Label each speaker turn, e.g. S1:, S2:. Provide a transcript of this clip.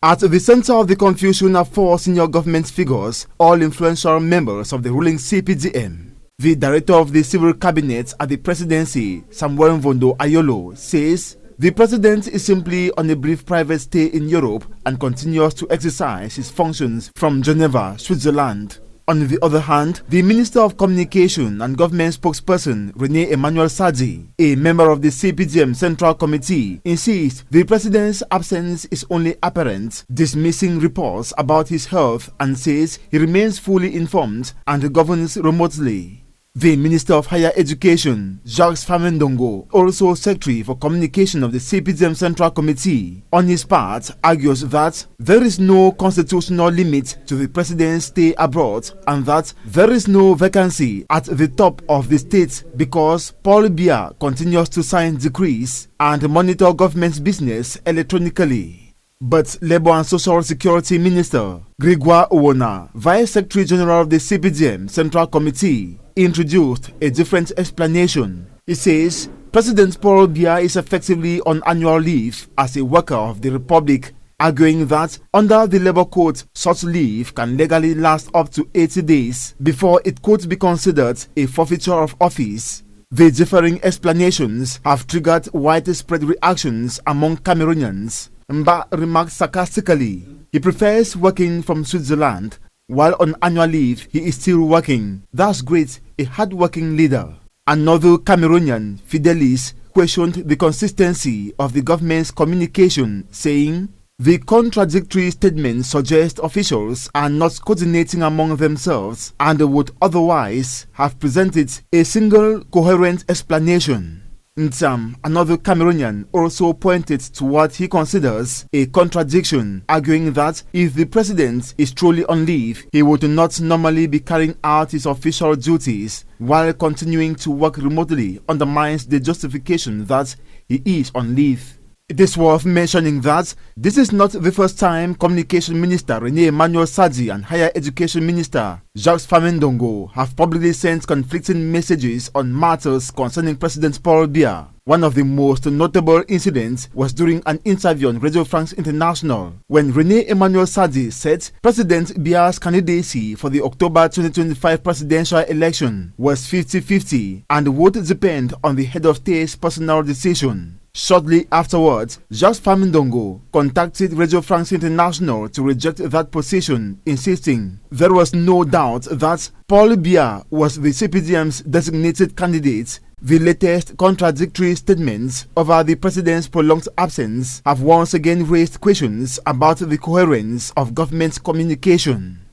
S1: At the center of the confusion are four senior government figures, all influential members of the ruling CPDM. The director of the civil cabinet at the presidency, Samuel Mvondo Ayolo, says the president is simply on a brief private stay in Europe and continues to exercise his functions from Geneva, Switzerland. On the other hand, the Minister of Communication and Government spokesperson Rene Emmanuel Sadi, a member of the CPDM Central Committee, insists the president's absence is only apparent, dismissing reports about his health and says he remains fully informed and governs remotely. The Minister of Higher Education, Jacques Famendongo, also Secretary for Communication of the CPDM Central Committee, on his part argues that there is no constitutional limit to the president's stay abroad and that there is no vacancy at the top of the state because Paul Biya continues to sign decrees and monitor government business electronically. But Labour and Social Security Minister Gregoire Owona, Vice Secretary General of the CPDM Central Committee, introduced a different explanation. He says President Paul Biya is effectively on annual leave as a worker of the Republic, arguing that under the Labour Code, such leave can legally last up to 80 days before it could be considered a forfeiture of office. The differing explanations have triggered widespread reactions among Cameroonians. Mba remarked sarcastically he prefers working from Switzerland. While on annual leave, he is still working. That's great, a hard-working leader. Another Cameroonian, Fidelis, questioned the consistency of the government's communication, saying the contradictory statements suggest officials are not coordinating among themselves and would otherwise have presented a single coherent explanation. Ntsam, another Cameroonian, also pointed to what he considers a contradiction, arguing that if the president is truly on leave, he would not normally be carrying out his official duties, while continuing to work remotely undermines the justification that he is on leave. It is worth mentioning that this is not the first time Communication Minister Rene Emmanuel Sadi and Higher Education Minister Jacques Famendongo have publicly sent conflicting messages on matters concerning President Paul Biya. One of the most notable incidents was during an interview on Radio France International when Rene Emmanuel Sadi said President Biya's candidacy for the October 2025 presidential election was 50-50 and would depend on the head of state's personal decision. Shortly afterwards, Jacques Famendongo contacted Radio France International to reject that position, insisting there was no doubt that Paul Biya was the CPDM's designated candidate. The latest contradictory statements over the president's prolonged absence have once again raised questions about the coherence of government communication.